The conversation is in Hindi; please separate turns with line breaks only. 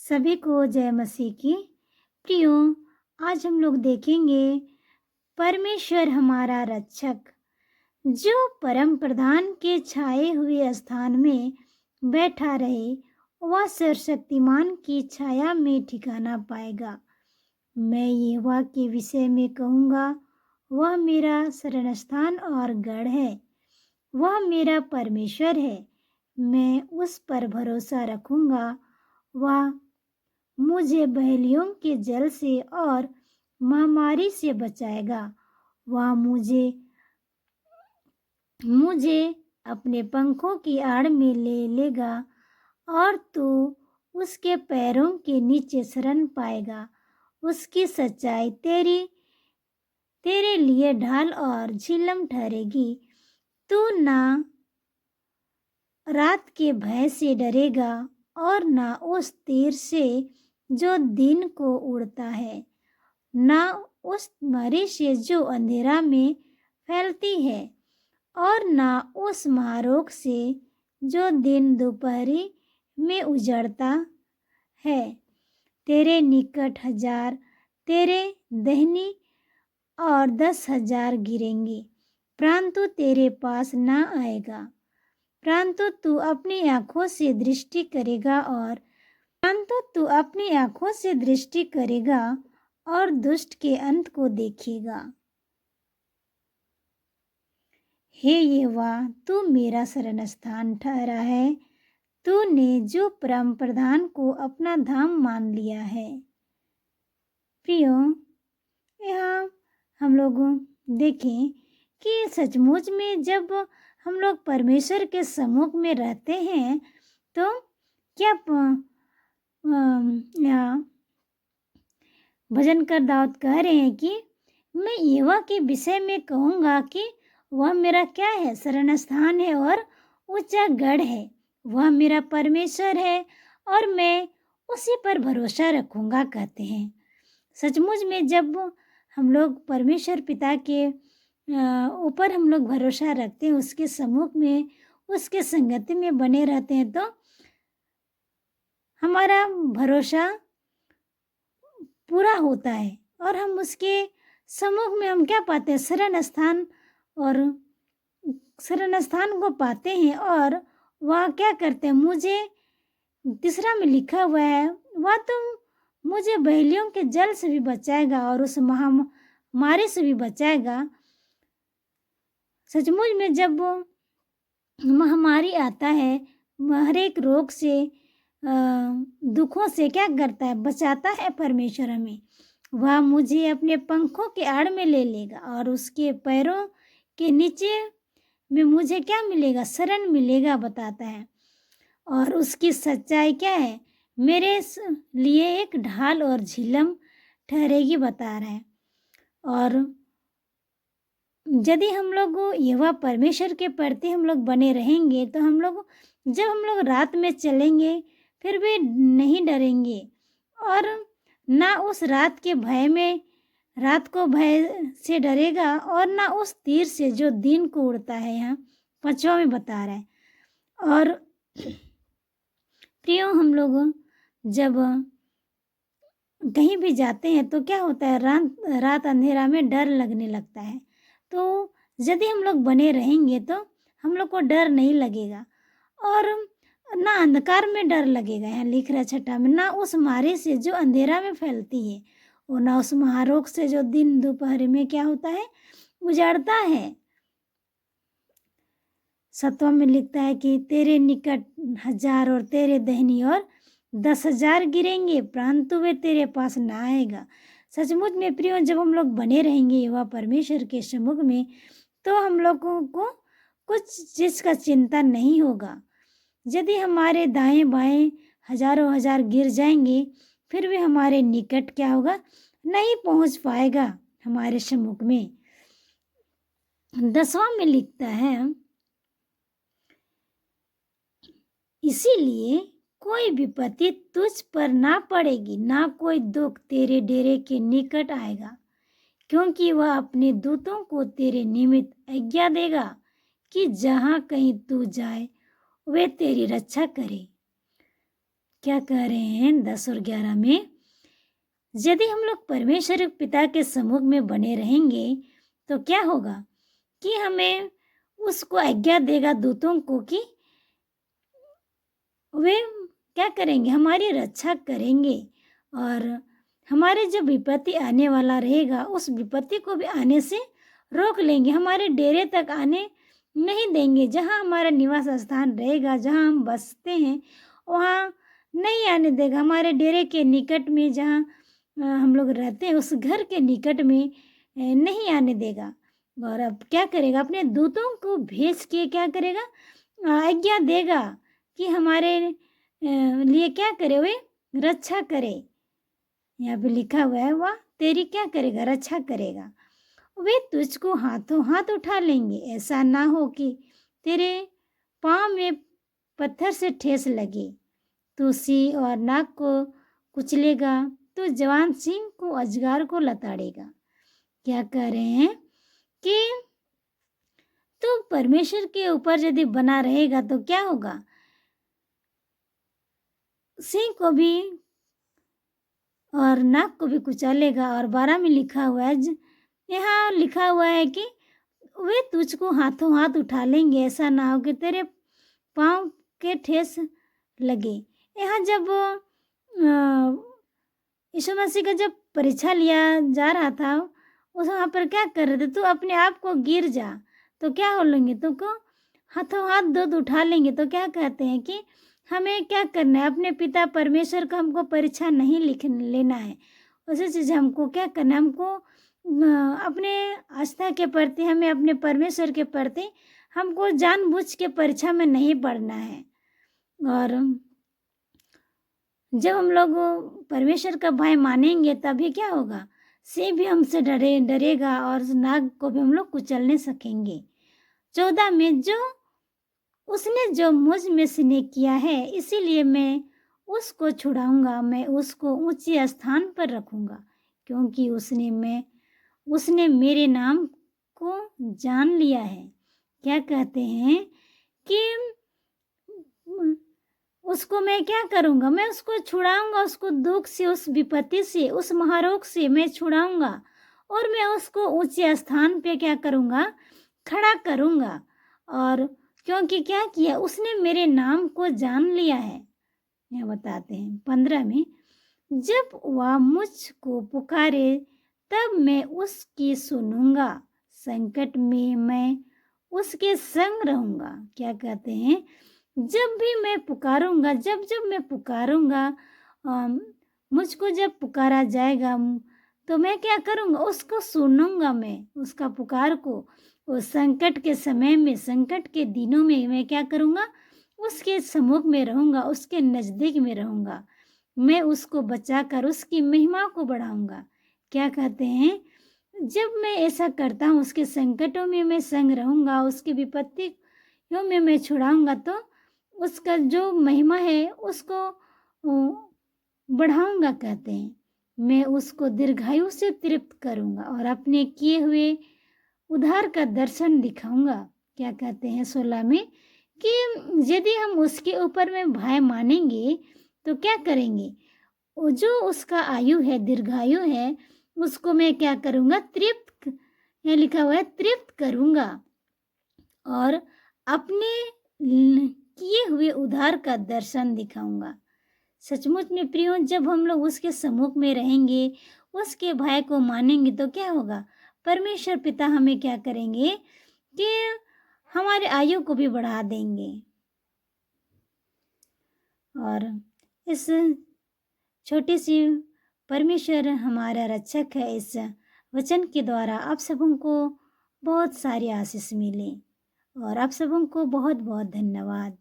सभी को जय मसीह की। प्रियो, आज हम लोग देखेंगे परमेश्वर हमारा रक्षक, जो परम प्रधान के छाए हुए स्थान में बैठा रहे, वह सर्वशक्तिमान की छाया में ठिकाना पाएगा। मैं यहोवा के विषय में कहूँगा, वह मेरा शरणस्थान और गढ़ है, वह मेरा परमेश्वर है। मैं उस पर भरोसा रखूँगा। वह मुझे बहेलियों के जल से और महामारी से बचाएगा। वह मुझे अपने पंखों की आड़ में ले लेगा और तू उसके पैरों के नीचे शरण पाएगा। उसकी सच्चाई तेरे लिए ढाल और झिलम ठहरेगी। तू ना रात के भय से डरेगा और ना उस तीर से जो दिन को उड़ता है, ना उस मरी से जो अंधेरा में फैलती है, और ना उस महारोग से जो दिन दोपहरी में उजड़ता है। तेरे निकट 1000 तेरे दाहिनी और 10,000 गिरेंगे, परंतु तेरे पास ना आएगा। परंतु तू अपनी आँखों से दृष्टि करेगा और दुष्ट के अंत को देखेगा। हे यहोवा, तू मेरा शरणस्थान ठहरा है। तूने जो परम प्रधान को अपना धाम मान लिया है। प्रियो, यहाँ हम लोग देखें कि सचमुच में जब हम लोग परमेश्वर के सम्मुख में रहते हैं तो क्या भजनकर दाऊद कह रहे हैं कि मैं यहोवा के विषय में कहूँगा कि वह मेरा क्या है, शरणस्थान है और ऊंचा गढ़ है। वह मेरा परमेश्वर है और मैं उसी पर भरोसा रखूँगा, कहते हैं। सचमुच में जब हम लोग परमेश्वर पिता के ऊपर हम लोग भरोसा रखते हैं, उसके सम्मुख में, उसके संगति में बने रहते हैं, तो हमारा भरोसा पूरा होता है और हम उसके सम्मुख में हम क्या पाते हैं, शरण स्थान को पाते हैं। और वह क्या करते हैं, मुझे तीसरा में लिखा हुआ है, वह तो मुझे बहेलियों के जल से भी बचाएगा और उस महामारी से भी बचाएगा। सचमुच में जब महामारी आता है, हर एक रोग से, दुखों से क्या करता है, बचाता है परमेश्वर हमें। वह मुझे अपने पंखों के आड़ में ले लेगा और उसके पैरों के नीचे में मुझे क्या मिलेगा, शरण मिलेगा, बताता है। और उसकी सच्चाई क्या है, मेरे लिए एक ढाल और झिलम ठहरेगी, बता रहा है। और यदि हम लोग यहोवा परमेश्वर के प्रति हम लोग बने रहेंगे तो जब हम लोग रात में चलेंगे फिर भी नहीं डरेंगे, और ना उस रात को भय से डरेगा, और ना उस तीर से जो दिन को उड़ता है। यहाँ 5वां में बता रहा है। और प्रियो, हम लोग जब कहीं भी जाते हैं तो क्या होता है, रात अंधेरा में डर लगने लगता है। तो यदि हम लोग बने रहेंगे तो हम लोग को डर नहीं लगेगा, और ना अंधकार में डर लगेगा। यहाँ लिख रहा है 6 में, ना उस मारे से जो अंधेरा में फैलती है, और ना उस महारोग से जो दिन दोपहर में क्या होता है, उजाड़ता है। 7वां में लिखता है कि तेरे निकट 1000 और तेरे दाहिनी और 10,000 गिरेंगे, परंतु वे तेरे पास ना आएगा। सचमुच में प्रियो, जब हम लोग बने रहेंगे यहोवा परमेश्वर के सम्मुख में, तो हम लोगों को कुछ चीज़ का चिंता नहीं होगा। यदि हमारे दाएं बाएं हजारों हजार गिर जाएंगे, फिर भी हमारे निकट क्या होगा, नहीं पहुंच पाएगा हमारे सम्मुख में। 10वां में लिखता है, इसीलिए कोई विपत्ति तुझ पर ना पड़ेगी, ना कोई दुख तेरे डेरे के निकट आएगा, क्योंकि वह अपने दूतों को तेरे निमित्त आज्ञा देगा कि जहाँ कहीं तू जाए वे तेरी रक्षा करे। क्या कह रहे हैं 10 और 11 में, यदि हम लोग परमेश्वर पिता के सम्मुख में बने रहेंगे तो क्या होगा कि हमें उसको आज्ञा देगा दूतों को कि वे क्या करेंगे, हमारी रक्षा करेंगे और हमारे जब विपत्ति आने वाला रहेगा उस विपत्ति को भी आने से रोक लेंगे, हमारे डेरे तक आने नहीं देंगे। जहाँ हमारा निवास स्थान रहेगा, जहाँ हम बसते हैं, वहाँ नहीं आने देगा। हमारे डेरे के निकट में जहाँ हम लोग रहते हैं उस घर के निकट में नहीं आने देगा। और अब क्या करेगा, अपने दूतों को भेज के क्या करेगा, आज्ञा देगा कि हमारे लिए क्या करे, वे रक्षा करे। यहाँ पे लिखा हुआ है वह तेरी क्या करेगा, रक्षा करेगा। वे तुझको हाथों हाथ उठा लेंगे, ऐसा ना हो कि तेरे पाँव में पत्थर से ठेस लगे। तू सिंह और नाग को कुचलेगा, तो जवान सिंह को अजगर को लताड़ेगा। क्या कह रहे हैं कि तू परमेश्वर के ऊपर यदि बना रहेगा तो क्या होगा, सिंह को भी और नाग को भी कुचलेगा। और 12 में लिखा हुआ है, यहाँ लिखा हुआ है कि वे तुझको हाथों हाथ उठा लेंगे, ऐसा ना हो कि तेरे पाँव के ठेस लगे। यहाँ जब यीशु मसीह का जब परीक्षा लिया जा रहा था, उस वहाँ पर क्या कर रहे थे, तू अपने आप को गिर जा तो क्या हो लेंगे, तुमको हाथों हाथ दूध उठा लेंगे। तो क्या कहते हैं कि हमें क्या करना है, अपने पिता परमेश्वर का हमको परीक्षा नहीं लेना है। उसी चीज़ हमको क्या करना है, हमको अपने आस्था के प्रति, हमें अपने परमेश्वर के प्रति हमको जानबूझ के परीक्षा में नहीं पड़ना है। और जब हम लोग परमेश्वर का भय मानेंगे तभी क्या होगा, सिंह भी हमसे डरेगा और नाग को भी हम लोग कुचलने सकेंगे। 14 में, उसने जो मुझ में स्नेह किया है इसीलिए मैं उसको छुड़ाऊंगा, मैं उसको ऊंचे स्थान पर रखूंगा, क्योंकि उसने मेरे नाम को जान लिया है। क्या कहते हैं कि उसको मैं क्या करूंगा, मैं उसको छुड़ाऊंगा, उसको दुख से, उस विपत्ति से, उस महारोग से मैं छुड़ाऊंगा और मैं उसको ऊंचे स्थान पे क्या करूंगा, खड़ा करूंगा। और क्योंकि क्या किया, उसने मेरे नाम को जान लिया है। यह बताते हैं 15 में, जब वह मुझको पुकारे तब मैं उसकी सुनूंगा, संकट में मैं उसके संग रहूंगा। क्या कहते हैं, जब भी मैं पुकारूंगा, जब मैं पुकारूंगा, मुझको जब पुकारा जाएगा तो मैं क्या करूंगा, उसको सुनूंगा, मैं उसका पुकार को। उस संकट के समय में, संकट के दिनों में मैं क्या करूंगा, उसके सम्मुख में रहूंगा, उसके नज़दीक में रहूंगा, मैं उसको बचाकर उसकी महिमा को बढ़ाऊंगा। क्या कहते हैं, जब मैं ऐसा करता हूँ, उसके संकटों में मैं संग रहूंगा, उसकी विपत्तियों में मैं छुड़ाऊंगा, तो उसका जो महिमा है उसको बढ़ाऊंगा। कहते हैं, मैं उसको दीर्घायु से तृप्त करूंगा और अपने किए हुए उद्धार का दर्शन दिखाऊंगा। क्या कहते हैं 16 में, कि यदि हम उसके ऊपर में भय मानेंगे तो क्या करेंगे, जो उसका आयु है, दीर्घायु है, उसको मैं क्या करूंगा, तृप्त, यह लिखा हुआ है, तृप्त करूंगा और अपने किए हुए उद्धार का दर्शन दिखाऊंगा। सचमुच में प्रियो, जब हम लोग उसके सम्मुख में रहेंगे, उसके भय को मानेंगे तो क्या होगा, परमेश्वर पिता हमें क्या करेंगे कि हमारे आयु को भी बढ़ा देंगे। और इस छोटी सी परमेश्वर हमारा रक्षक है, इस वचन के द्वारा आप सबों को बहुत सारी आशीष मिले और आप सबों को बहुत बहुत धन्यवाद।